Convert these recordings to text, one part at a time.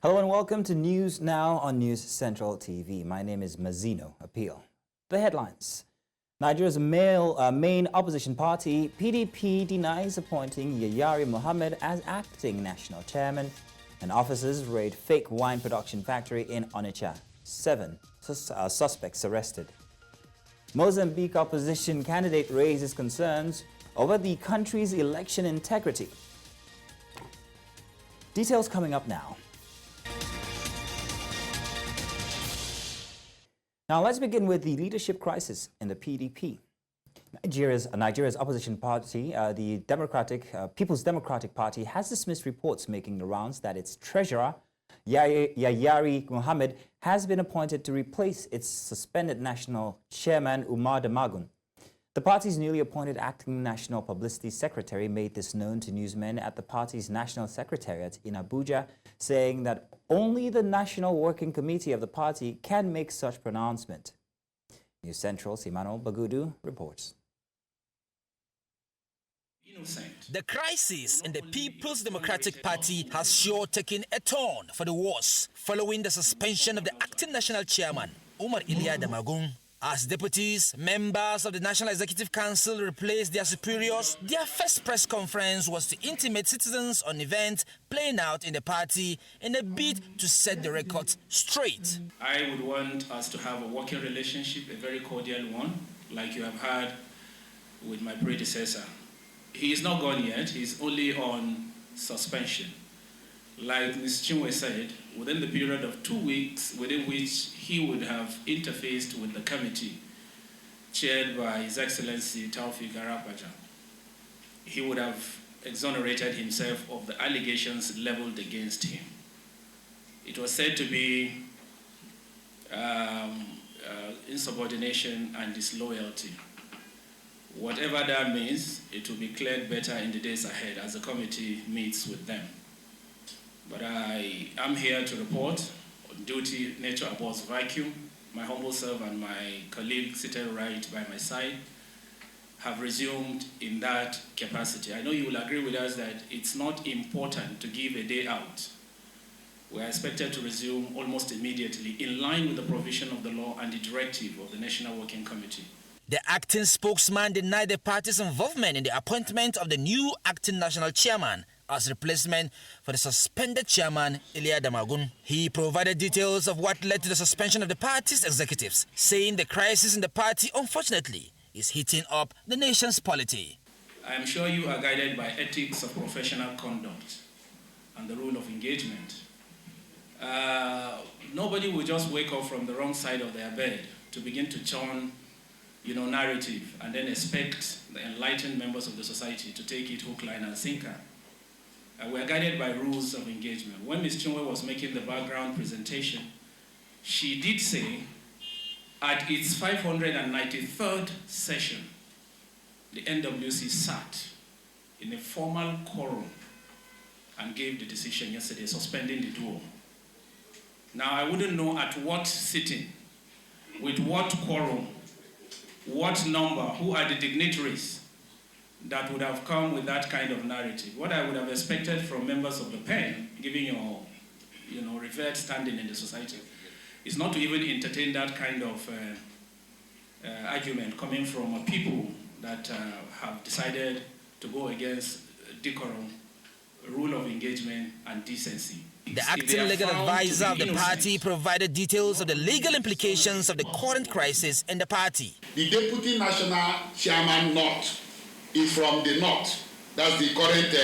Hello and welcome to News Now on News Central TV. My name is Mazino. Appeal. The headlines. Nigeria's main opposition party, PDP, denies appointing Yayari Mohammed as acting national chairman, and officers raid fake wine production factory in Onitsha. 7 suspects arrested. Mozambique opposition candidate raises concerns over the country's election integrity. Details coming up now. Now let's begin with the leadership crisis in the PDP. Nigeria's opposition party, the People's Democratic Party, has dismissed reports making the rounds that its treasurer, Yayari Mohammed, has been appointed to replace its suspended national chairman, Umar Damagun. The party's newly appointed acting national publicity secretary made this known to newsmen at the party's national secretariat in Abuja, saying that only the National Working Committee of the party can make such pronouncement. News Central's Emmanuel Bagudu reports. The crisis in the People's Democratic Party has sure taken a turn for the worse following the suspension of the acting national chairman, Umar Damagun. As deputies, members of the National Executive Council replaced their superiors, their first press conference was to intimate citizens on events playing out in the party in a bid to set the record straight. I would want us to have a working relationship, a very cordial one, like you have had with my predecessor. He is not gone yet, he's only on suspension. Like Ms. Chinwe said, within the period of 2 weeks within which he would have interfaced with the committee chaired by His Excellency Taufik Arapaja, he would have exonerated himself of the allegations leveled against him. It was said to be insubordination and disloyalty. Whatever that means, it will be cleared better in the days ahead as the committee meets with them. But I am here to report on duty, nature abhors vacuum. My humble self and my colleague seated right by my side have resumed in that capacity. I know you will agree with us that it's not important to give a day out. We are expected to resume almost immediately in line with the provision of the law and the directive of the National Working Committee. The acting spokesman denied the party's involvement in the appointment of the new acting national chairman as replacement for the suspended chairman, Damagun. He provided details of what led to the suspension of the party's executives, saying the crisis in the party, unfortunately, is heating up the nation's polity. I am sure you are guided by ethics of professional conduct and the rule of engagement. Nobody will just wake up from the wrong side of their bed to begin to churn narrative and then expect the enlightened members of the society to take it hook, line, and sinker. We are guided by rules of engagement. When Ms. Chinwe was making the background presentation, she did say at its 593rd session, the NWC sat in a formal quorum and gave the decision yesterday, suspending the duo. Now, I wouldn't know at what sitting, with what quorum, what number, who are the dignitaries that would have come with that kind of narrative. What I would have expected from members of the pen, given your revered standing in the society, is not to even entertain that kind of argument coming from people that have decided to go against decorum, rule of engagement, and decency. The acting legal advisor of the party provided details of the legal implications of the current crisis in the party. The deputy national chairman North is from the North. That's the current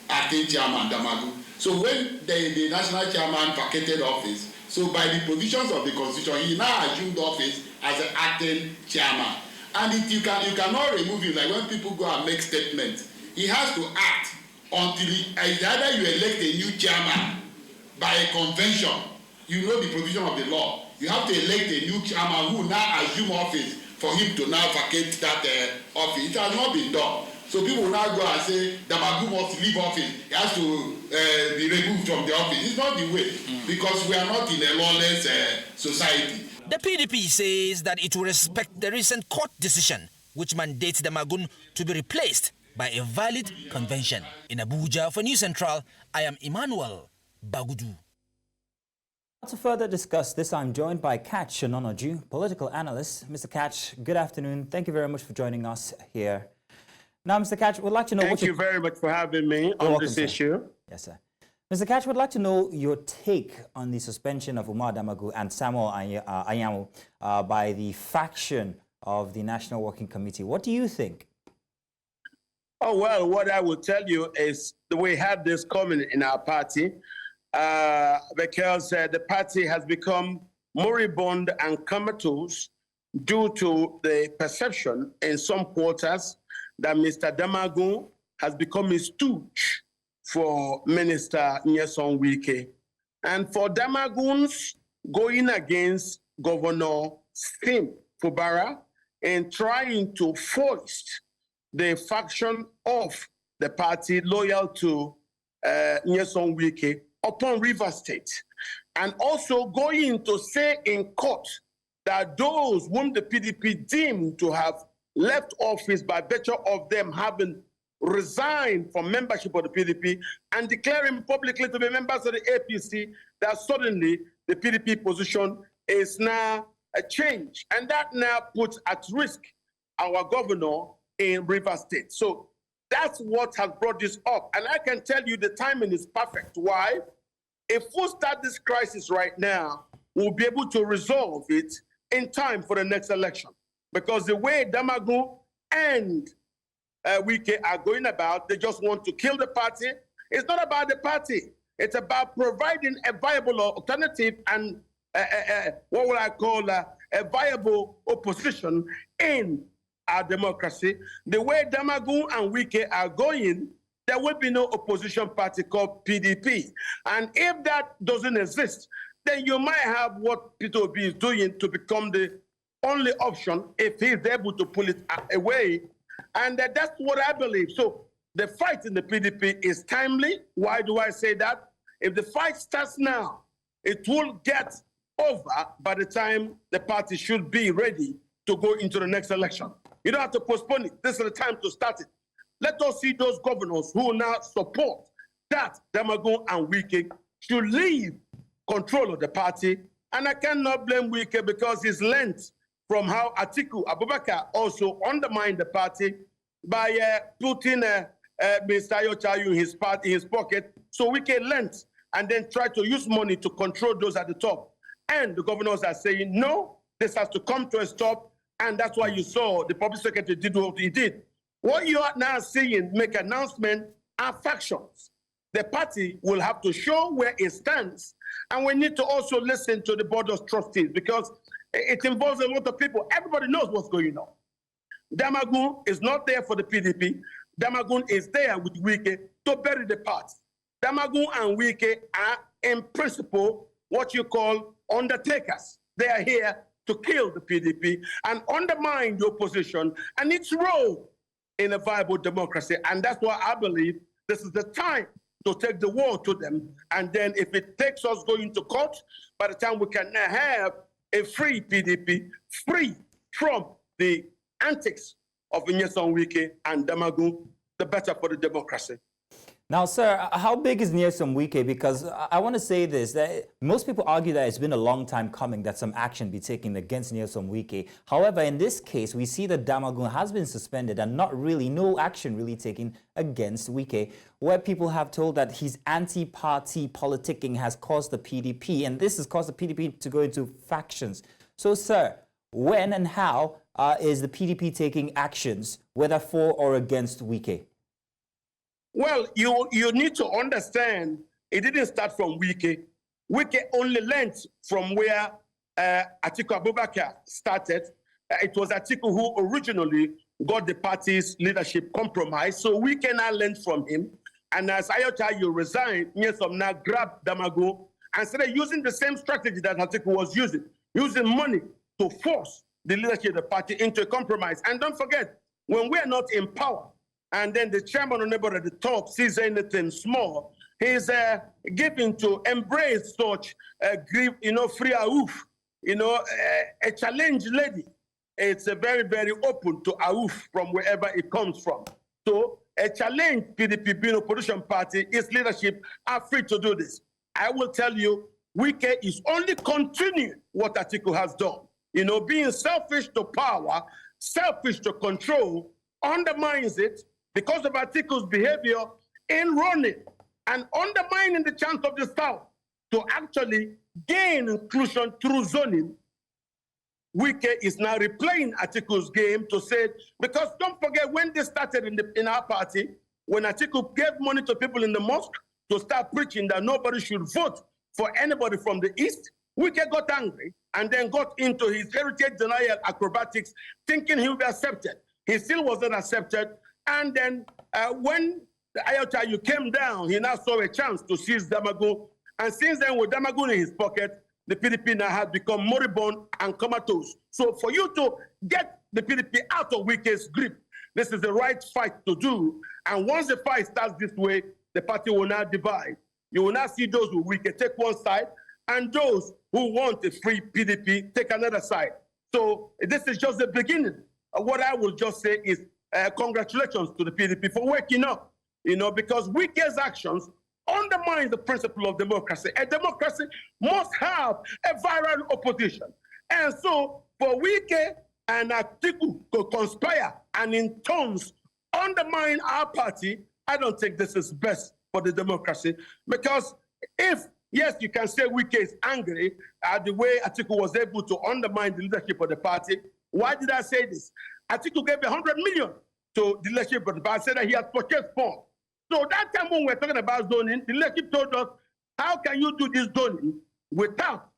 acting chairman, Damagu. So when the national chairman vacated office, so by the provisions of the constitution, he now assumed office as an acting chairman. And you cannot remove him. Like when people go and make statements, he has to act until either you elect a new chairman by a convention. You know the provision of the law. You have to elect a new chairman who now assume office for him to now vacate that office. It has not been done. So people will now go and say Damagu must leave office. He has to be removed from the office. It's not the way, because we are not in a lawless society. The PDP says that it will respect the recent court decision, which mandates Damagun to be replaced by a valid convention. In Abuja for News Central, I am Emmanuel Bagudu. To further discuss this, I'm joined by Catch Ononoju, political analyst. Mr. Catch, good afternoon. Thank you very much for joining us here. Now, Mr. Catch, we'd like to know Thank you very much for having me on this issue. Yes, sir. Mr. Catch, we'd like to know your take on the suspension of Umar Damagu and Samuel Anyanwu by the faction of the National Working Committee. What do you think? Oh, well, what I will tell you is we had this coming in our party because the party has become moribund and comatose due to the perception in some quarters that Mr. Damagu has become a stooge for Minister Nyesom Wike. And for Damaguns going against Governor Sim Fubara and trying to foist the faction of the party loyal to Nyesom Wike upon River State, and also going to say in court that those whom the PDP deemed to have left office by virtue of them having resigned from membership of the PDP and declaring publicly to be members of the APC, that suddenly the PDP position is now a change. And that now puts at risk our governor in River State. So that's what has brought this up. And I can tell you the timing is perfect. Why? If we start this crisis right now, we'll be able to resolve it in time for the next election. Because the way Damagu and Wike are going about, they just want to kill the party. It's not about the party. It's about providing a viable alternative and what will I call a viable opposition in our democracy. The way Damagu and Wike are going, there will be no opposition party called PDP. And if that doesn't exist, then you might have what Peter Obi is doing to become the only option if he's able to pull it away. And that's what I believe. So the fight in the PDP is timely. Why do I say that? If the fight starts now, it will get over by the time the party should be ready to go into the next election. You don't have to postpone it. This is the time to start it. Let us see those governors who now support that Damagu and Wike should leave control of the party. And I cannot blame Wike because he's learned from how Atiku Abubakar also undermined the party by putting Mr. Ayochayu in his pocket. So Wike learned and then tried to use money to control those at the top. And the governors are saying, no, this has to come to a stop. And that's why you saw the public secretary did what he did. What you are now seeing make announcement are factions. The party will have to show where it stands. And we need to also listen to the board of trustees because it involves a lot of people. Everybody knows what's going on. Damagu is not there for the PDP. Damagu is there with Wike to bury the party. Damagu and Wike are, in principle, what you call undertakers. They are here to kill the PDP and undermine the opposition and its role in a viable democracy. And that's why I believe this is the time to take the war to them. And then if it takes us going to court, by the time we can have a free PDP, free from the antics of Nyesom Wike and Damagu, the better for the democracy. Now, sir, how big is Nyesom Wike? Because I want to say this, that most people argue that it's been a long time coming that some action be taken against Nyesom Wike. However, in this case, we see that Damagu has been suspended and no action really taken against Wike, where people have told that his anti-party politicking has caused the PDP, and this has caused the PDP to go into factions. So, sir, when and how is the PDP taking actions, whether for or against Wike? Well, you need to understand, it didn't start from Wike. Wike only learned from where Atiku Abubakar started. It was Atiku who originally got the party's leadership compromised. So Wike now learned from him. And as Ayochayu resigned, Nyesom now grabbed Damagu and started using the same strategy that Atiku was using money to force the leadership of the party into a compromise. And don't forget, when we are not in power, and then the chairman or neighbor at the top sees anything small, he's given to embrace such free AUF, a challenge lady. It's a very, very open to AUF from wherever it comes from. So a challenge PDP being opposition party, its leadership are free to do this. I will tell you, Wike is only continuing what Atiku has done. You know, being selfish to power, selfish to control, undermines it because of Atiku's behavior in running and undermining the chance of the South to actually gain inclusion through zoning. Wike is now replaying Atiku's game to say, because don't forget when this started in our party, when Atiku gave money to people in the mosque to start preaching that nobody should vote for anybody from the East, Wike got angry and then got into his heritage denial acrobatics, thinking he would be accepted. He still wasn't accepted. And then when the IOTIU came down, he now saw a chance to seize Damagun. And since then, with Damagun in his pocket, the PDP now has become moribund and comatose. So for you to get the PDP out of Wike's grip, this is the right fight to do. And once the fight starts this way, the party will now divide. You will now see those who Wike take one side, and those who want a free PDP take another side. So this is just the beginning. What I will just say is congratulations to the PDP for waking up, you know, because Wike's actions undermine the principle of democracy. A democracy must have a viral opposition. And so for Wike and Atiku to conspire and in turns undermine our party, I don't think this is best for the democracy. Because if, yes, you can say Wike is angry at the way Atiku was able to undermine the leadership of the party. Why did I say this? Atiku gave 100 million to the leadership of the party, said that he has purchased form. So that time when we're talking about zoning, the leadership told us, how can you do this zoning without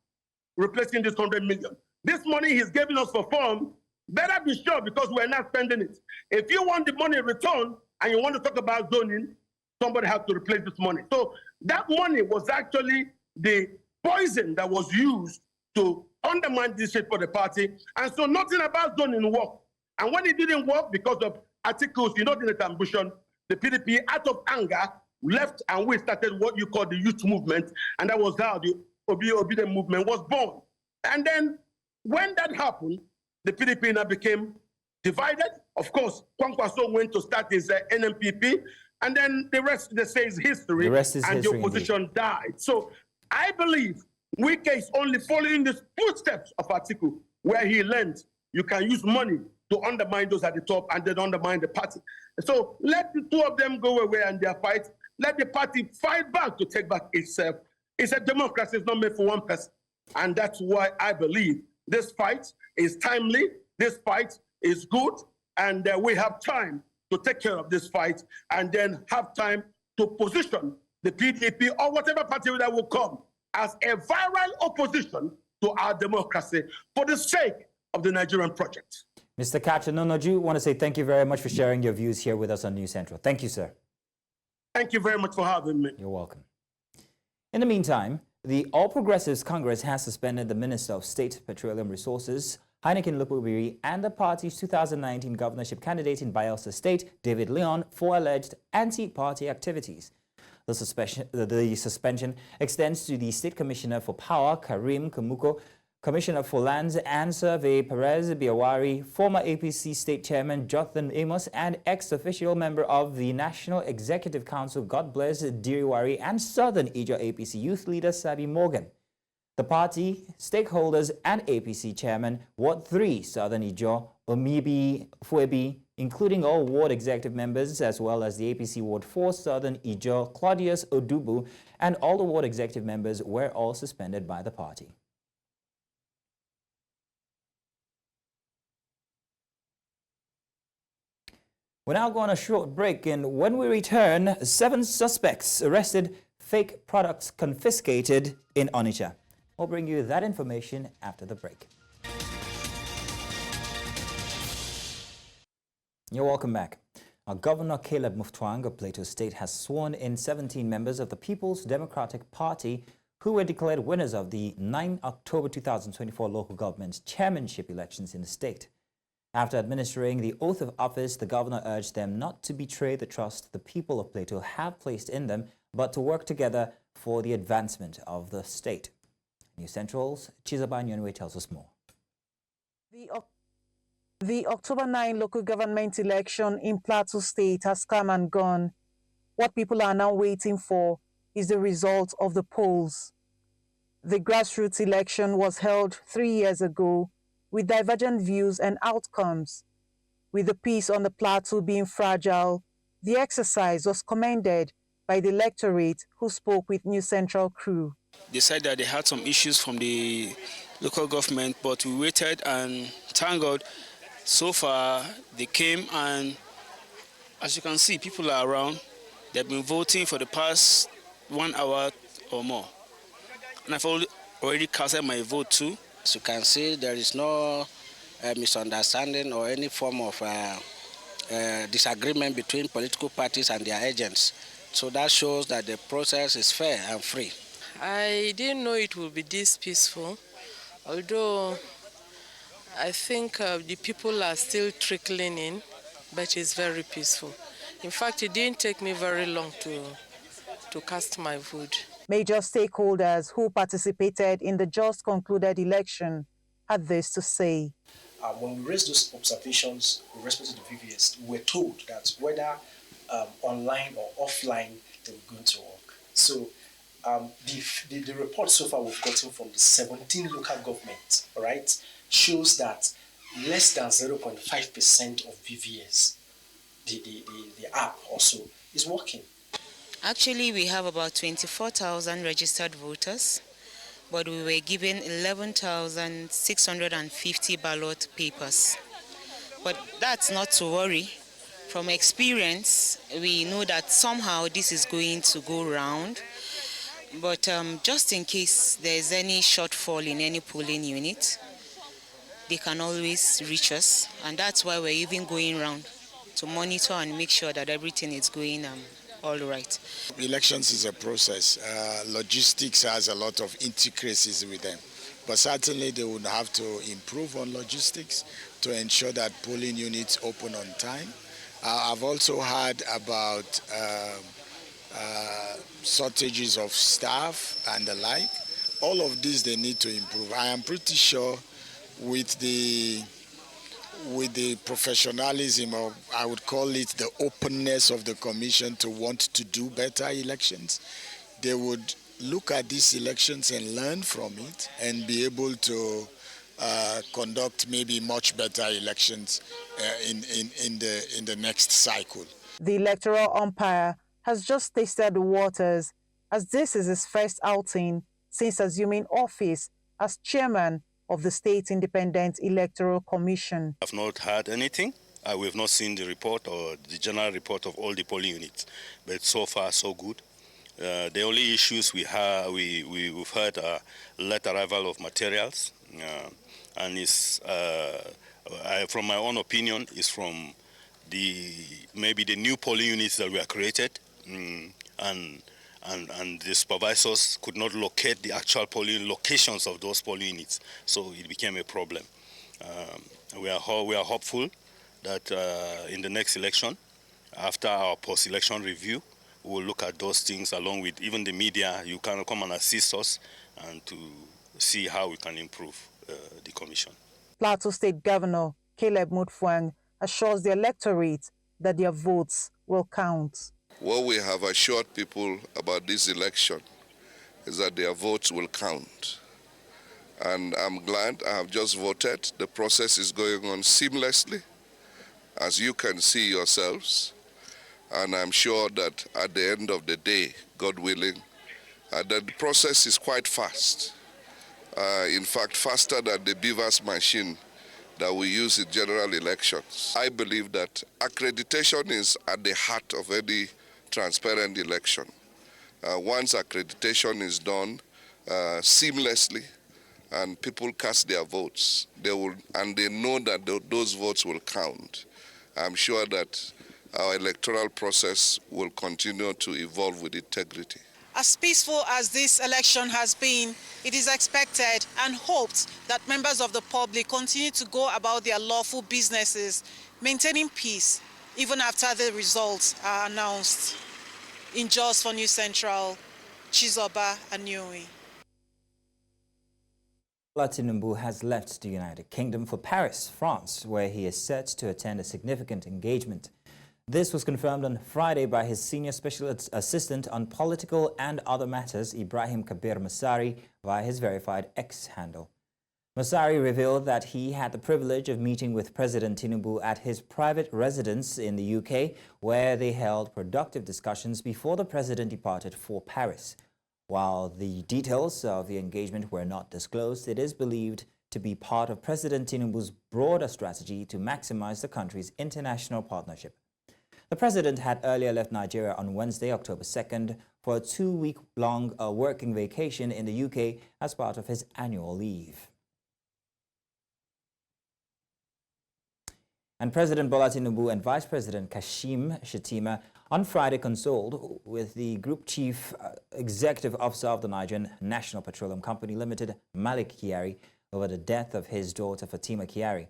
replacing this 100 million? This money he's giving us for form, better be sure because we're not spending it. If you want the money returned and you want to talk about zoning, somebody has to replace this money. So that money was actually the poison that was used to undermine the shape of the party. And so nothing about zoning worked. And when it didn't work because of Atiku's inordinate ambition, the PDP, out of anger, left and we started what you call the youth movement. And that was how the Obedient movement was born. And then when that happened, the PDP now became divided. Of course, Kwankwaso went to start his NMPP. And then the rest, they say, is history. The rest is and history, the opposition died. So I believe Wike is only following the footsteps of Atiku, where he learned you can use money to undermine those at the top and then undermine the party. So let the two of them go away and their fight. Let the party fight back to take back itself. It's a democracy, it's not made for one person. And that's why I believe this fight is timely, this fight is good, and we have time to take care of this fight and then have time to position the PDP or whatever party that will come as a viral opposition to our democracy for the sake of the Nigerian project. Mr. Kachanonoju, want to say thank you very much for sharing your views here with us on News Central. Thank you, sir. Thank you very much for having me. You're welcome. In the meantime, the All Progressives Congress has suspended the Minister of State Petroleum Resources, Heineken Lupubiri, and the party's 2019 governorship candidate in Bayelsa State, David Leon, for alleged anti-party activities. The suspension extends to the State Commissioner for Power, Karim Kamuko, Commissioner for Lands and Survey, Perez Biawari, former APC State Chairman Jonathan Amos, and ex-official member of the National Executive Council, God Bless Diriwari, and Southern Ijaw APC Youth Leader Sabi Morgan. The party, stakeholders, and APC Chairman, Ward 3, Southern Ijaw, Omibi Fuebi, including all ward executive members, as well as the APC Ward 4, Southern Ijaw, Claudius Odubu, and all the ward executive members were all suspended by the party. We're now going on a short break, and when we return, 7 suspects arrested, fake products confiscated in Onitsha. We'll bring you that information after the break. You're welcome back. Governor Caleb Mutfwang of Plateau State has sworn in 17 members of the People's Democratic Party who were declared winners of the 9 October 2024 local government chairmanship elections in the state. After administering the oath of office, the governor urged them not to betray the trust the people of Plateau have placed in them, but to work together for the advancement of the state. News Central's Chizaba Nyonwe tells us more. The October 9 local government election in Plateau State has come and gone. What people are now waiting for is the result of the polls. The grassroots election was held 3 years ago with divergent views and outcomes. With the peace on the plateau being fragile, the exercise was commended by the electorate who spoke with News Central crew. They said that they had some issues from the local government, but we waited and thank God, so far they came, and as you can see, people are around. They've been voting for the past 1 hour or more. And I've already casted my vote too. As you can see, there is no misunderstanding or any form of disagreement between political parties and their agents. So that shows that the process is fair and free. I didn't know it would be this peaceful, although I think the people are still trickling in, but it's very peaceful. In fact, it didn't take me very long to cast my vote. Major stakeholders who participated in the just concluded election had this to say. When we raised those observations with respect to the VVS, we were told that whether online or offline, they were going to work. So the report so far we've gotten from the 17 local governments, right, shows that less than 0.5% of VVS, the app also, is working. Actually, we have about 24,000 registered voters, but we were given 11,650 ballot papers. But that's not to worry. From experience, we know that somehow this is going to go round. But just in case there's any shortfall in any polling unit, they can always reach us. And that's why we're even going around to monitor and make sure that everything is going all right. Elections is a process. Logistics has a lot of intricacies with them. But certainly they would have to improve on logistics to ensure that polling units open on time. I've also heard about shortages of staff and the like. All of these they need to improve. I am pretty sure with the professionalism, or I would call it the openness of the commission to want to do better elections, they would look at these elections and learn from it and be able to conduct maybe much better elections in the next cycle. The electoral umpire has just tasted the waters, as this is his first outing since assuming office as chairman of the State Independent Electoral Commission. I've not heard anything. We've not seen the report or the general report of all the polling units, but so far so good. The only issues we've heard are late arrival of materials, and it's, from my own opinion, is from maybe the new polling units that were created, and the supervisors could not locate the actual polling locations of those polling units, so it became a problem. We are hopeful that in the next election, after our post-election review, we will look at those things along with even the media. You can come and assist us and to see how we can improve the commission. Plateau State Governor Caleb Mutfwang assures the electorate that their votes will count. What we have assured people about this election is that their votes will count. And I'm glad I have just voted. The process is going on seamlessly, as you can see yourselves. And I'm sure that at the end of the day, God willing, that the process is quite fast. In fact, faster than the beavers machine that we use in general elections. I believe that accreditation is at the heart of any transparent election. Once accreditation is done seamlessly and people cast their votes, they know that those votes will count. I'm sure that our electoral process will continue to evolve with integrity. As peaceful as this election has been, it is expected and hoped that members of the public continue to go about their lawful businesses, maintaining peace even after the results are announced. In Jos for News Central, Chizoba Anyui. Tinubu has left the United Kingdom for Paris, France, where he is set to attend a significant engagement. This was confirmed on Friday by his senior special assistant on political and other matters, Ibrahim Kabir Masari, via his verified X handle. Masari revealed that he had the privilege of meeting with President Tinubu at his private residence in the UK, where they held productive discussions before the president departed for Paris. While the details of the engagement were not disclosed, it is believed to be part of President Tinubu's broader strategy to maximize the country's international partnership. The president had earlier left Nigeria on Wednesday, October 2nd, for a 2-week-long working vacation in the UK as part of his annual leave. And President Bola Tinubu and Vice President Kashim Shettima on Friday consoled with the Group Chief Executive Officer of the Nigerian National Petroleum Company Limited, Malik Kyari, over the death of his daughter Fatima Kyari.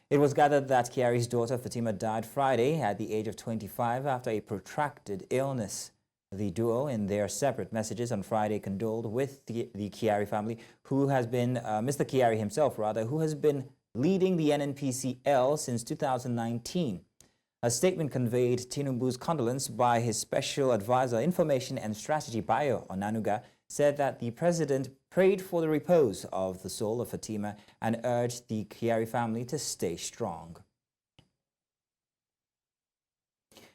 It was gathered that Kyari's daughter Fatima died Friday at the age of 25 after a protracted illness. The duo, in their separate messages on Friday, condoled with the Kyari family, who has been, Mr. Kyari himself rather, who has been leading the NNPCL since 2019. A statement conveyed Tinubu's condolence by his Special Advisor Information and Strategy Bayo Onanuga said that the president prayed for the repose of the soul of Fatima and urged the Kyari family to stay strong.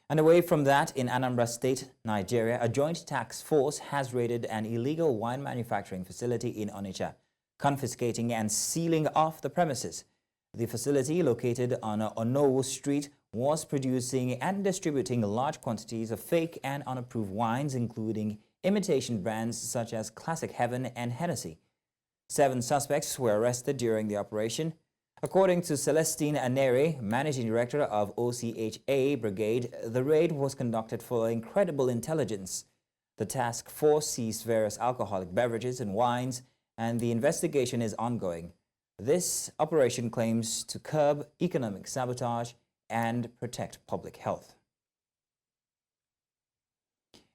And away from that, in Anambra State, Nigeria, a joint task force has raided an illegal wine manufacturing facility in Onitsha, confiscating and sealing off the premises. The facility, located on Onowu Street, was producing and distributing large quantities of fake and unapproved wines, including imitation brands such as Classic Heaven and Hennessy. 7 suspects were arrested during the operation. According to Celestine Anere, Managing Director of OCHA Brigade, the raid was conducted following credible intelligence. The task force seized various alcoholic beverages and wines, and the investigation is ongoing. This operation claims to curb economic sabotage and protect public health.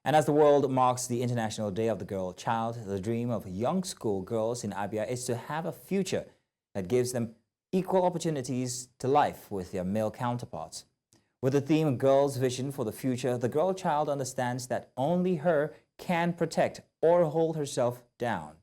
And as the world marks the International Day of the Girl Child, the dream of young school girls in Abia is to have a future that gives them equal opportunities to life with their male counterparts. With the theme Girls' Vision for the Future, the girl child understands that only her can protect or hold herself down.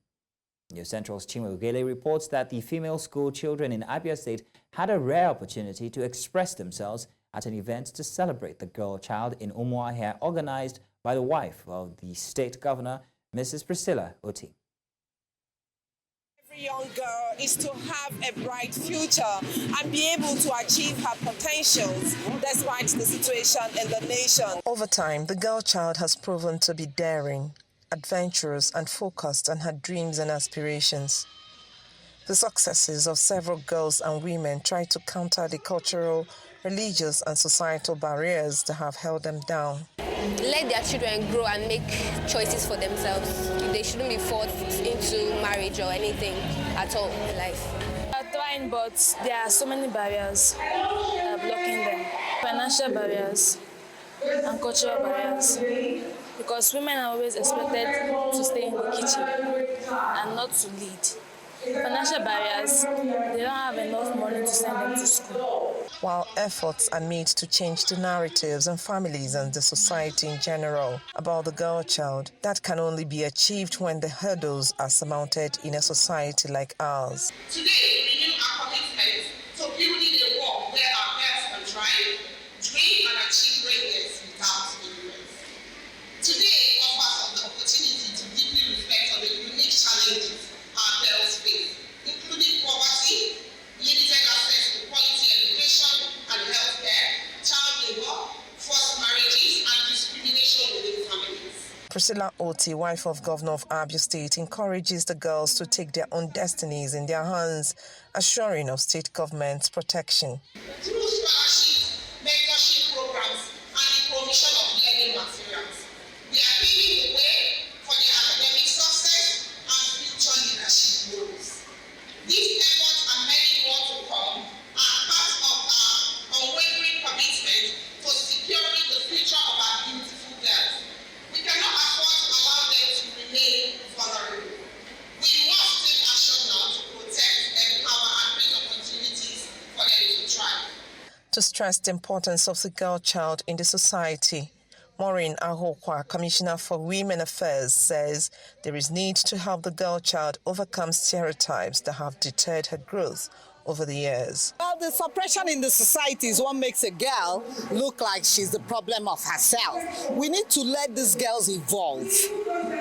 News Central's Chimogele reports that the female school children in Abia State had a rare opportunity to express themselves at an event to celebrate the girl child in Umuahia, organized by the wife of the state governor, Mrs. Priscilla Oti. Every young girl is to have a bright future and be able to achieve her potentials despite the situation in the nation. Over time, the girl child has proven to be daring, adventurous and focused on her dreams and aspirations. The successes of several girls and women try to counter the cultural, religious and societal barriers that have held them down. Let their children grow and make choices for themselves. They shouldn't be forced into marriage or anything at all in life. We are trying, but there are so many barriers blocking them. Financial barriers and cultural barriers. Because women are always expected to stay in the kitchen and not to lead. Financial barriers, they don't have enough money to send them to school. While efforts are made to change the narratives and families and the society in general about the girl child, that can only be achieved when the hurdles are surmounted in a society like ours. Today, we renew our commitment to building a world where our girls can thrive, dream and achieve greatness without ignorance. Today offers an opportunity to deeply reflect on the unique challenges our girls face, including poverty, limited access to quality education and healthcare, child labor, forced marriages, and discrimination within families. Priscilla Oti, wife of Governor of Abia State, encourages the girls to take their own destinies in their hands, assuring of state government's protection. Through scholarships, mentorship programs, and the provision of learning materials, we are paving the way for their academic success and future leadership roles. These efforts and many more to come are part of our unwavering commitment to securing the future of our beautiful girls. We cannot afford to allow them to remain vulnerable. We must take action now to protect, empower, and create opportunities for them to thrive. To to stress the importance of the girl child in the society. Maureen Ahokwa, Commissioner for Women Affairs, says there is need to help the girl child overcome stereotypes that have deterred her growth over the years. Well, the suppression in the society is what makes a girl look like she's the problem of herself. We need to let these girls evolve.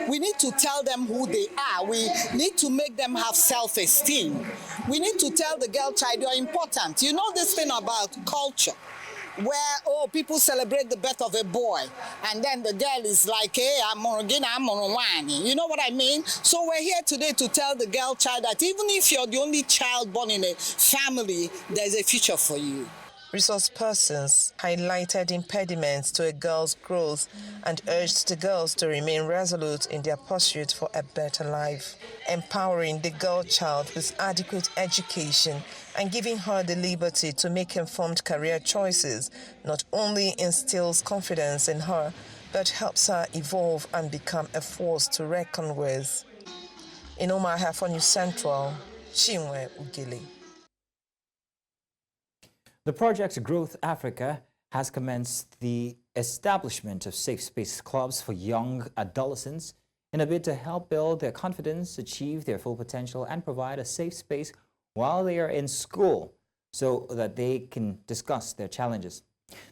We need to tell them who they are. We need to make them have self-esteem. We need to tell the girl child you're important. You know this thing about culture, where, oh, people celebrate the birth of a boy, and then the girl is like, hey, I'm Morogina. You know what I mean? So we're here today to tell the girl child that even if you're the only child born in a family, there's a future for you. Resource persons highlighted impediments to a girl's growth and urged the girls to remain resolute in their pursuit for a better life. Empowering the girl child with adequate education and giving her the liberty to make informed career choices not only instills confidence in her, but helps her evolve and become a force to reckon with. In Omaha for News Central, Chinwe Ugili. The project Growth Africa has commenced the establishment of safe space clubs for young adolescents in a bid to help build their confidence, achieve their full potential, and provide a safe space while they are in school so that they can discuss their challenges.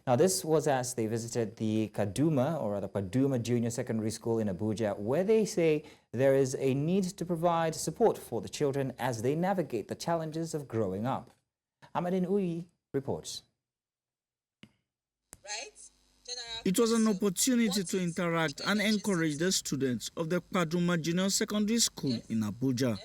Now, this was as they visited the Paduma Junior Secondary School in Abuja, where they say there is a need to provide support for the children as they navigate the challenges of growing up. Amadin Uyi reports. It was an opportunity to interact and encourage the students of the Paduma Junior Secondary School in Abuja.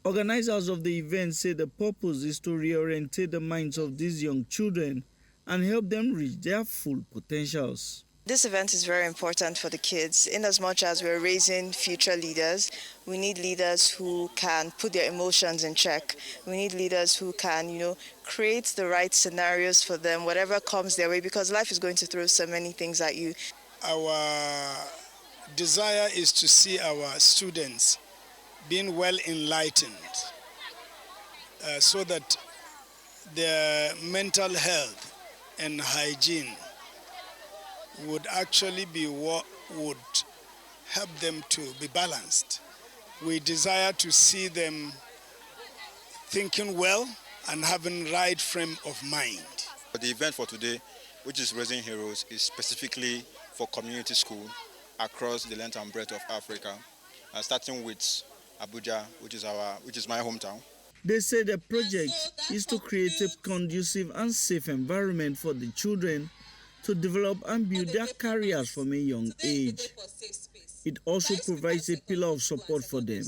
Organizers of the event say the purpose is to reorientate the minds of these young children and help them reach their full potentials. This event is very important for the kids. In as much as we're raising future leaders, we need leaders who can put their emotions in check. We need leaders who can, create the right scenarios for them, whatever comes their way, because life is going to throw so many things at you. Our desire is to see our students being well enlightened so that their mental health and hygiene would actually be what would help them to be balanced. We desire to see them thinking well and having right frame of mind. The event for today, which is Raising Heroes, is specifically for community school across the length and breadth of Africa, starting with Abuja, which is my hometown. They say the project is to create a conducive and safe environment for the children to develop and build their careers from a young age. It also provides a pillar of support for them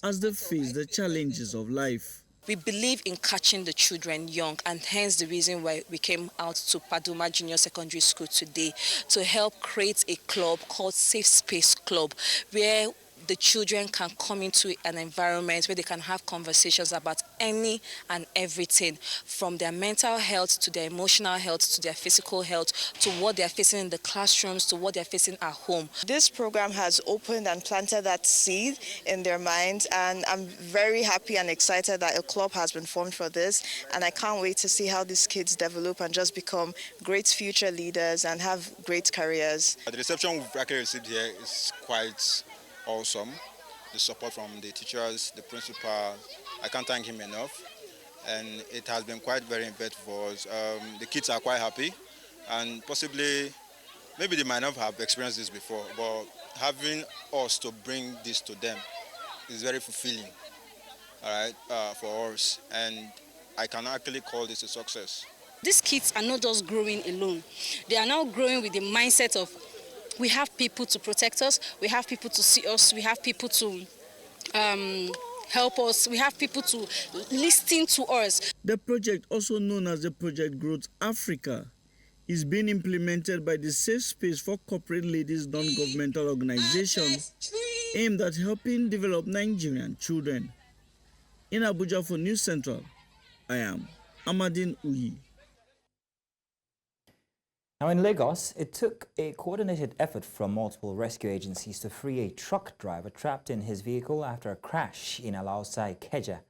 as they face the challenges of life. We believe in catching the children young, and hence the reason why we came out to Paduma Junior Secondary School today to help create a club called Safe Space Club, where the children can come into an environment where they can have conversations about any and everything, from their mental health to their emotional health to their physical health to what they're facing in the classrooms to what they're facing at home. This program has opened and planted that seed in their minds, and I'm very happy and excited that a club has been formed for this, and I can't wait to see how these kids develop and just become great future leaders and have great careers. The reception we've actually received here is quite awesome. The support from the teachers, the principal, I can't thank him enough, and it has been quite very impactful for us. The kids are quite happy, and possibly, maybe they might not have experienced this before, but having us to bring this to them is very fulfilling, all right, for us, and I can actually call this a success. These kids are not just growing alone. They are now growing with the mindset of we have people to protect us, we have people to see us, we have people to help us, we have people to listen to us. The project, also known as the Project Growth Africa, is being implemented by the Safe Space for Corporate Ladies non-governmental organization aimed at helping develop Nigerian children. In Abuja for News Central, I am Amadin Uyi. Now in Lagos, it took a coordinated effort from multiple rescue agencies to free a truck driver trapped in his vehicle after a crash in Alausa, Ikeja.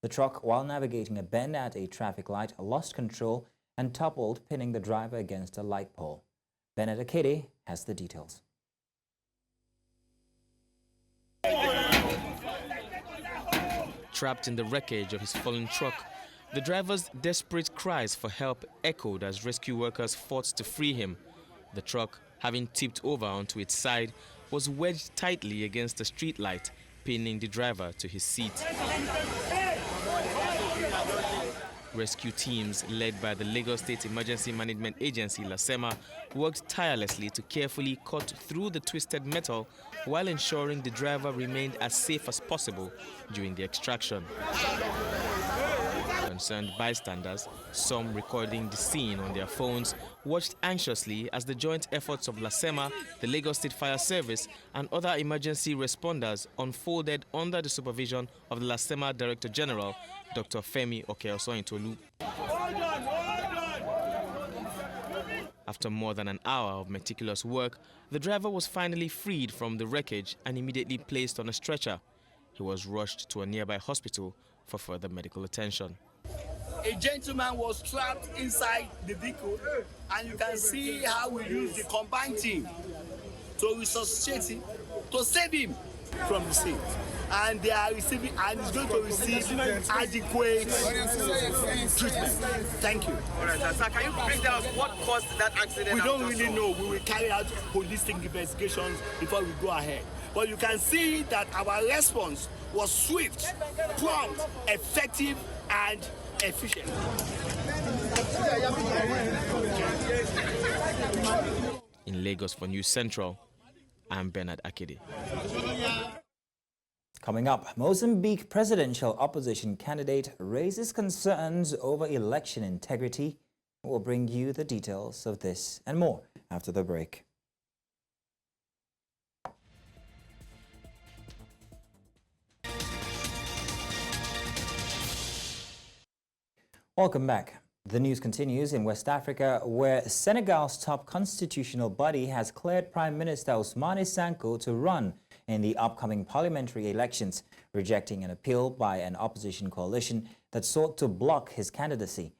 The truck, while navigating a bend at a traffic light, lost control and toppled, pinning the driver against a light pole. Bennett Akede has the details. Trapped in the wreckage of his fallen truck, the driver's desperate cries for help echoed as rescue workers fought to free him. The truck, having tipped over onto its side, was wedged tightly against a street light, pinning the driver to his seat. Rescue teams led by the Lagos State Emergency Management Agency, LASEMA, worked tirelessly to carefully cut through the twisted metal while ensuring the driver remained as safe as possible during the extraction. Concerned bystanders, some recording the scene on their phones, watched anxiously as the joint efforts of LASEMA, the Lagos State Fire Service, and other emergency responders unfolded under the supervision of the LASEMA Director General, Dr. Femi Okeosointolu. After more than an hour of meticulous work, the driver was finally freed from the wreckage and immediately placed on a stretcher. He was rushed to a nearby hospital for further medical attention. A gentleman was trapped inside the vehicle, and you can see how we use the combined team to resuscitate him, to save him from the scene. And they are receiving, and he's going to receive adequate treatment. Thank you. All right, sir. Can you break down what caused that accident? We don't really know. We will carry out holistic investigations before we go ahead. But you can see that our response was swift, prompt, effective, and efficient. In Lagos for News Central, I'm Bernard Akede. Coming up, Mozambique presidential opposition candidate raises concerns over election integrity. We'll bring you the details of this and more after the break. Welcome back. The news continues in West Africa, where Senegal's top constitutional body has cleared Prime Minister Ousmane Sonko to run in the upcoming parliamentary elections, rejecting an appeal by an opposition coalition that sought to block his candidacy.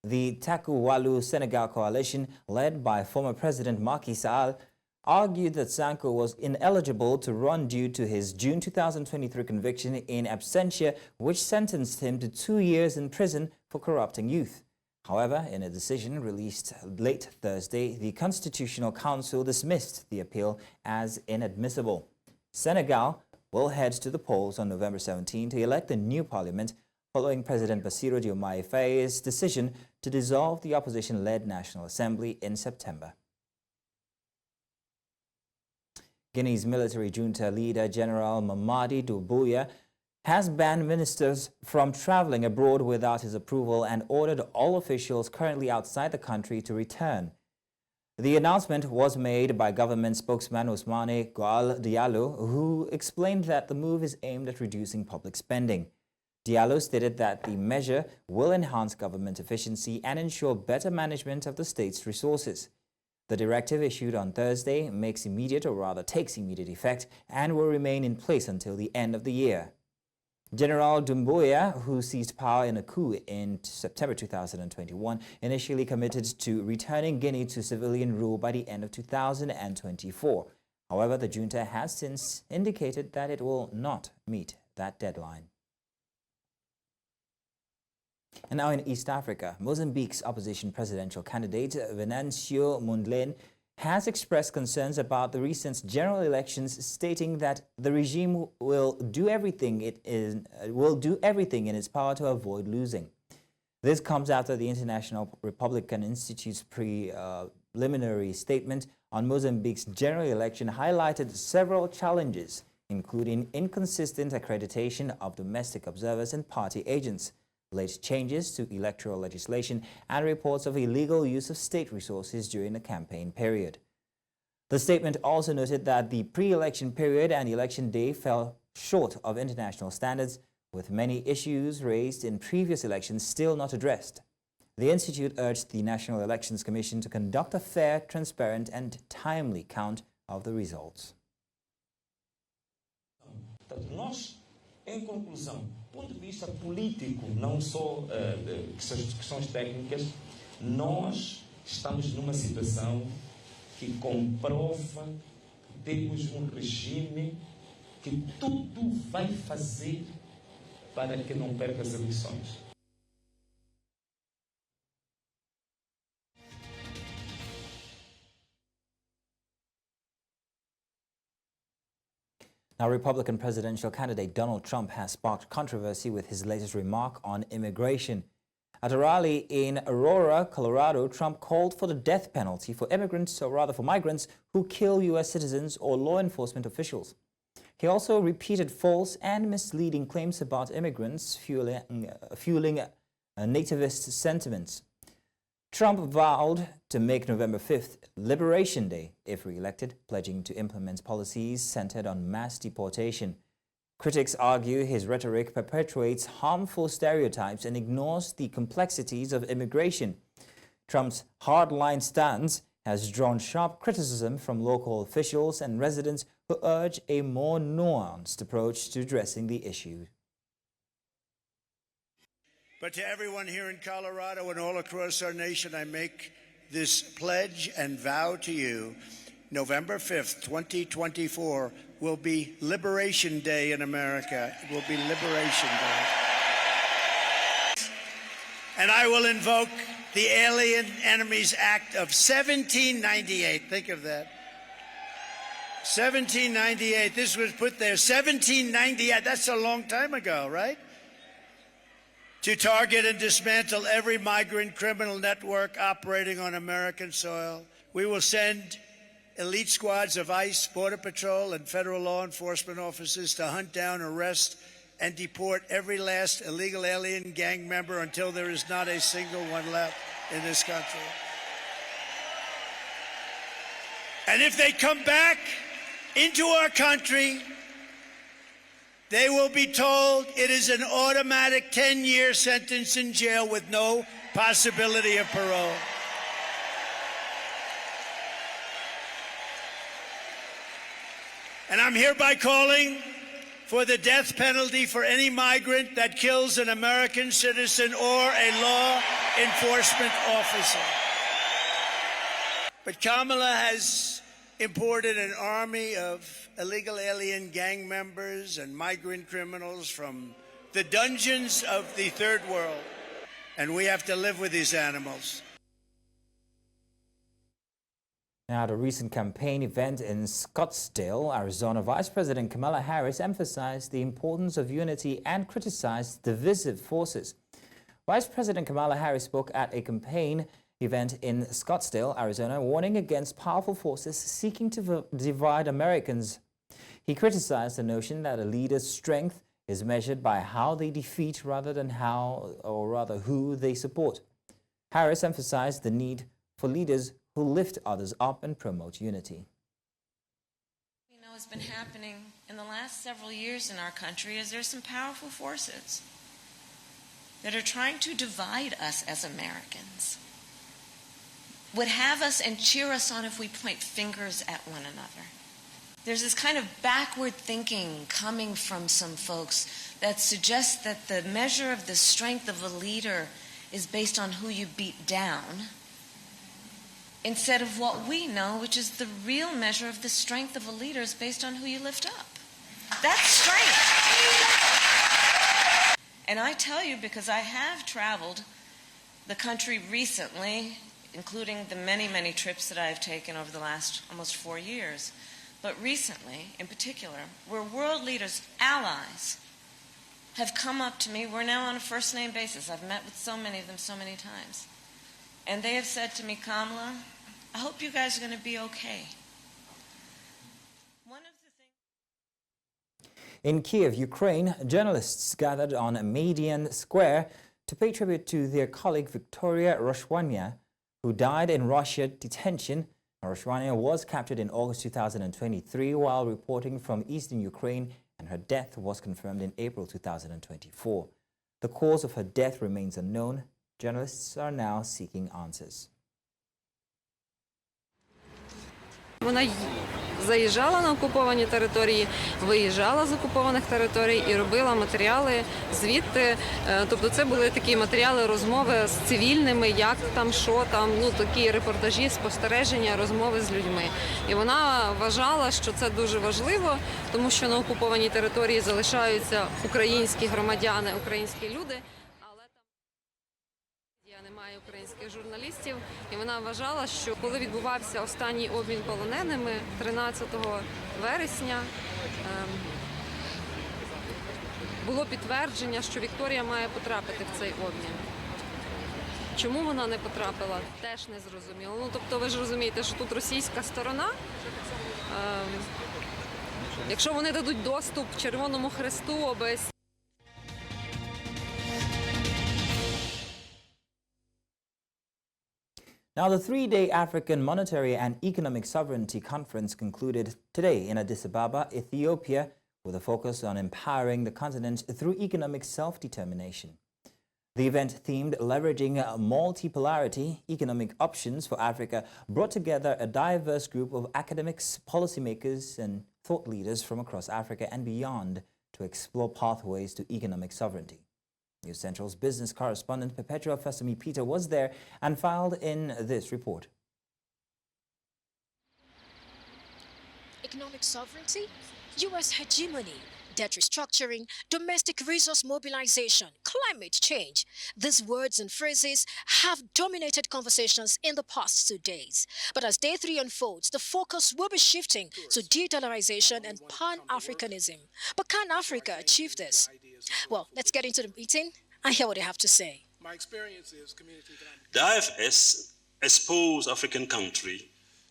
The Takku Wallu Senegal coalition, led by former President Macky Sall, argued that Sonko was ineligible to run due to his June 2023 conviction in absentia, which sentenced him to 2 years in prison for corrupting youth. However, in a decision released late Thursday, the Constitutional Council dismissed the appeal as inadmissible. Senegal will head to the polls on November 17 to elect a new parliament, following President Bassirou Diomaye Faye's decision to dissolve the opposition-led National Assembly in September. Guinea's military junta leader, General Mamadi Doumbouya, has banned ministers from traveling abroad without his approval and ordered all officials currently outside the country to return. The announcement was made by government spokesman Ousmane Goal Diallo, who explained that the move is aimed at reducing public spending. Diallo stated that the measure will enhance government efficiency and ensure better management of the state's resources. The directive issued on Thursday takes immediate effect and will remain in place until the end of the year. General Doumbouya, who seized power in a coup in September 2021, initially committed to returning Guinea to civilian rule by the end of 2024. However, the junta has since indicated that it will not meet that deadline. And now in East Africa, Mozambique's opposition presidential candidate Venancio Mondlane has expressed concerns about the recent general elections, stating that the regime will do everything in its power to avoid losing. This comes after the International Republican Institute's preliminary statement on Mozambique's general election highlighted several challenges, including inconsistent accreditation of domestic observers and party agents, late changes to electoral legislation, and reports of illegal use of state resources during the campaign period. The statement also noted that the pre-election period and election day fell short of international standards, with many issues raised in previous elections still not addressed. The Institute urged the National Elections Commission to conduct a fair, transparent, and timely count of the results. Em conclusão, do ponto de vista político, não só questões técnicas, Nós estamos numa situação que comprova que temos um regime que tudo vai fazer para que não perca as eleições. Now, Republican presidential candidate Donald Trump has sparked controversy with his latest remark on immigration. At a rally in Aurora, Colorado, Trump called for the death penalty for immigrants, or rather for migrants, who kill U.S. citizens or law enforcement officials. He also repeated false and misleading claims about immigrants, fueling nativist sentiments. Trump vowed to make November 5th Liberation Day if re-elected, pledging to implement policies centered on mass deportation. Critics argue his rhetoric perpetuates harmful stereotypes and ignores the complexities of immigration. Trump's hardline stance has drawn sharp criticism from local officials and residents who urge a more nuanced approach to addressing the issue. But to everyone here in Colorado and all across our nation, I make this pledge and vow to you, November 5th, 2024 will be Liberation Day in America. It will be Liberation Day. And I will invoke the Alien Enemies Act of 1798. Think of that. 1798. This was put there. 1798. That's a long time ago, right? To target and dismantle every migrant criminal network operating on American soil. We will send elite squads of ICE, Border Patrol, and federal law enforcement officers to hunt down, arrest, and deport every last illegal alien gang member until there is not a single one left in this country. And if they come back into our country, they will be told it is an automatic 10-year sentence in jail with no possibility of parole. And I'm hereby calling for the death penalty for any migrant that kills an American citizen or a law enforcement officer. But Kamala has imported an army of illegal alien gang members and migrant criminals from the dungeons of the third world. And we have to live with these animals. Now, at a recent campaign event in Scottsdale, Arizona, Vice President Kamala Harris emphasized the importance of unity and criticized divisive forces. Vice President Kamala Harris spoke at a campaign event in Scottsdale, Arizona, warning against powerful forces seeking to divide Americans. He criticized the notion that a leader's strength is measured by how they defeat rather than how, or rather who they support. Harris emphasized the need for leaders who lift others up and promote unity. We know has been happening in the last several years in our country is there's some powerful forces that are trying to divide us as Americans, would have us and cheer us on if we point fingers at one another. There's this kind of backward thinking coming from some folks that suggests that the measure of the strength of a leader is based on who you beat down, instead of what we know, which is the real measure of the strength of a leader is based on who you lift up. That's strength. And I tell you, because I have traveled the country recently, including the many, many trips that I've taken over the last almost 4 years, but recently, in particular, where world leaders, allies, have come up to me. We're now on a first-name basis. I've met with so many of them so many times. And they have said to me, Kamala, I hope you guys are going to be okay. In Kiev, Ukraine, journalists gathered on Maidan Square to pay tribute to their colleague Victoria Roshwania, who died in Russia detention. Roshwania was captured in August 2023 while reporting from eastern Ukraine, and her death was confirmed in April 2024. The cause of her death remains unknown. Journalists are now seeking answers. Вона заїжджала на окуповані території, виїжджала з окупованих територій і робила матеріали звідти. Тобто це були такі матеріали розмови з цивільними, як там, що там, ну такі репортажі, спостереження, розмови з людьми. І вона вважала, що це дуже важливо, тому що на окупованій території залишаються українські громадяни, українські люди. Немає українських журналістів, і вона вважала, що коли відбувався останній обмін полоненими 13 вересня, було підтвердження, що Вікторія має потрапити в цей обмін. Чому вона не потрапила, теж не зрозуміло. Ну, тобто ви ж розумієте, що тут російська сторона, якщо вони дадуть доступ Червоному Хресту, ОБСЄ, Now, the three-day African Monetary and Economic Sovereignty Conference concluded today in Addis Ababa, Ethiopia, with a focus on empowering the continent through economic self-determination. The event themed Leveraging Multipolarity, Economic Options for Africa brought together a diverse group of academics, policymakers, and thought leaders from across Africa and beyond to explore pathways to economic sovereignty. News Central's business correspondent Perpetua Fesami Peter was there and filed in this report. Economic sovereignty, U.S. hegemony, debt restructuring, domestic resource mobilization, climate change. These words and phrases have dominated conversations in the past 2 days. But as day 3 unfolds, the focus will be shifting to de-dollarization and Pan-Africanism. But can Africa achieve this? Well, let's get into the meeting and hear what they have to say. My experience is the IFS exposed African countries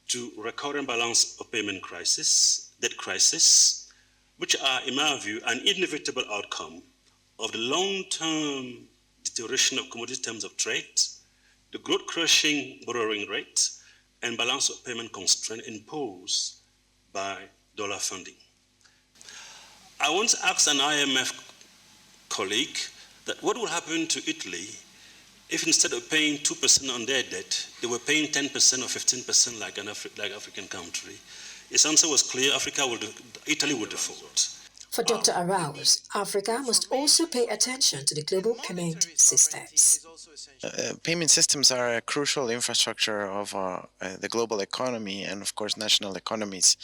to recurrent balance of payment crisis, debt crisis, which are, in my view, an inevitable outcome of the long-term deterioration of commodity terms of trade, the growth-crushing borrowing rate, and balance of payment constraint imposed by dollar funding. I once asked an IMF colleague that what would happen to Italy if instead of paying 2% on their debt, they were paying 10% or 15% like an African country. His answer was clear: Italy would default. For Dr. Arauz, Africa must also pay attention to the global payment systems. Payment systems are a crucial infrastructure of the global economy and, of course, national economies.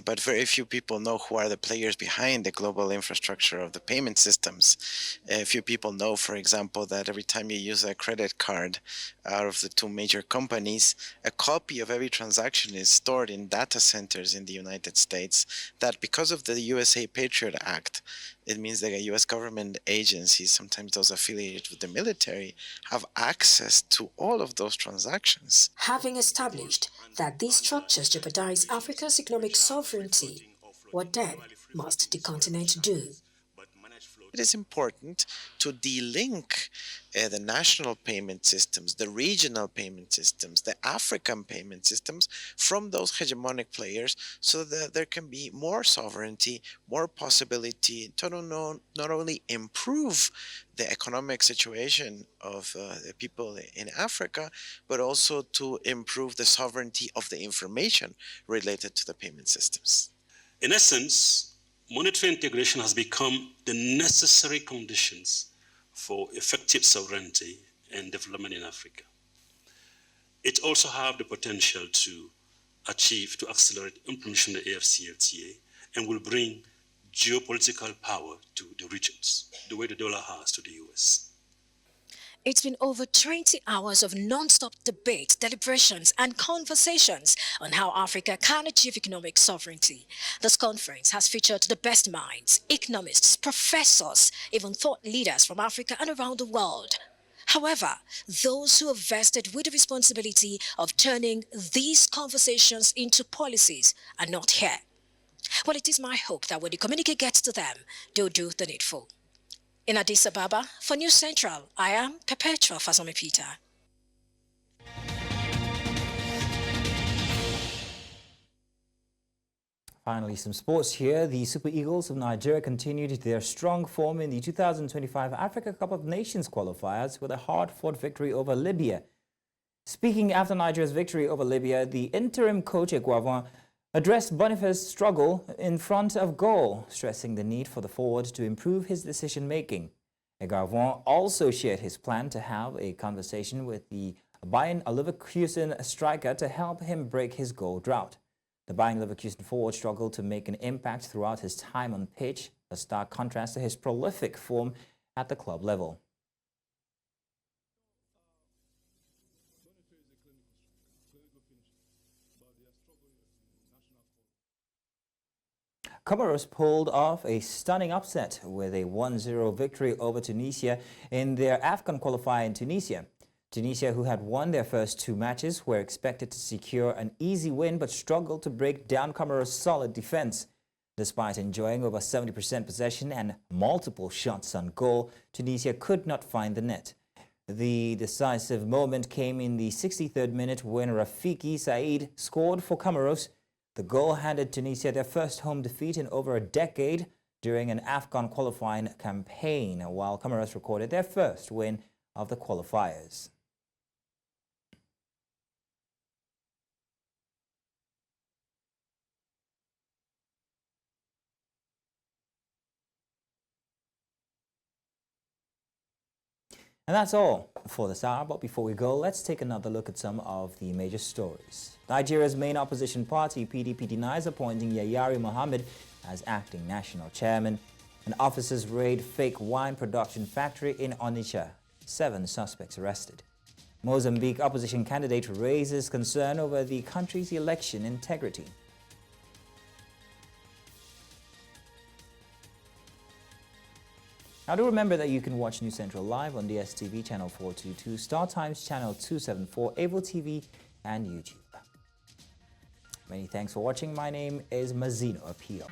But very few people know who are the players behind the global infrastructure of the payment systems. Few people know, for example, that every time you use a credit card out of the two major companies, a copy of every transaction is stored in data centers in the United States, that because of the USA Patriot Act, it means that U.S. government agencies, sometimes those affiliated with the military, have access to all of those transactions. Having established that these structures jeopardize Africa's economic sovereignty, what then must the continent do? It is important to de-link the national payment systems, the regional payment systems, the African payment systems from those hegemonic players so that there can be more sovereignty, more possibility to not only improve the economic situation of the people in Africa, but also to improve the sovereignty of the information related to the payment systems. In essence, monetary integration has become the necessary conditions for effective sovereignty and development in Africa. It also has the potential to accelerate implementation of the AFCFTA and will bring geopolitical power to the regions, the way the dollar has to the US. It's been over 20 hours of non-stop debate, deliberations, and conversations on how Africa can achieve economic sovereignty. This conference has featured the best minds, economists, professors, even thought leaders from Africa and around the world. However, those who are vested with the responsibility of turning these conversations into policies are not here. Well, it is my hope that when the communique gets to them, they'll do the needful. In Addis Ababa, for News Central, I am Perpetua Fasome Peter. Finally, some sports here. The Super Eagles of Nigeria continued their strong form in the 2025 Africa Cup of Nations qualifiers with a hard-fought victory over Libya. Speaking after Nigeria's victory over Libya, the interim coach Eguavoen addressed Boniface's struggle in front of goal, stressing the need for the forward to improve his decision-making. Egarvon also shared his plan to have a conversation with the Bayern Leverkusen striker to help him break his goal drought. The Bayern Leverkusen forward struggled to make an impact throughout his time on pitch, a stark contrast to his prolific form at the club level. Comoros pulled off a stunning upset with a 1-0 victory over Tunisia in their AFCON qualifier in Tunisia. Tunisia, who had won their first 2 matches, were expected to secure an easy win but struggled to break down Comoros' solid defense. Despite enjoying over 70% possession and multiple shots on goal, Tunisia could not find the net. The decisive moment came in the 63rd minute when Rafiki Said scored for Comoros. The goal handed Tunisia their first home defeat in over a decade during an AFCON qualifying campaign, while Comoros recorded their first win of the qualifiers. And that's all for this hour, but before we go, let's take another look at some of the major stories. Nigeria's main opposition party, PDP, denies appointing Yayari Mohammed as acting national chairman. And officers raid fake wine production factory in Onitsha. 7 suspects arrested. Mozambique opposition candidate raises concern over the country's election integrity. Now do remember that you can watch News Central live on DSTV channel 422, Star Times channel 274, Avo TV and YouTube. Many thanks for watching. My name is Mazino Appeal.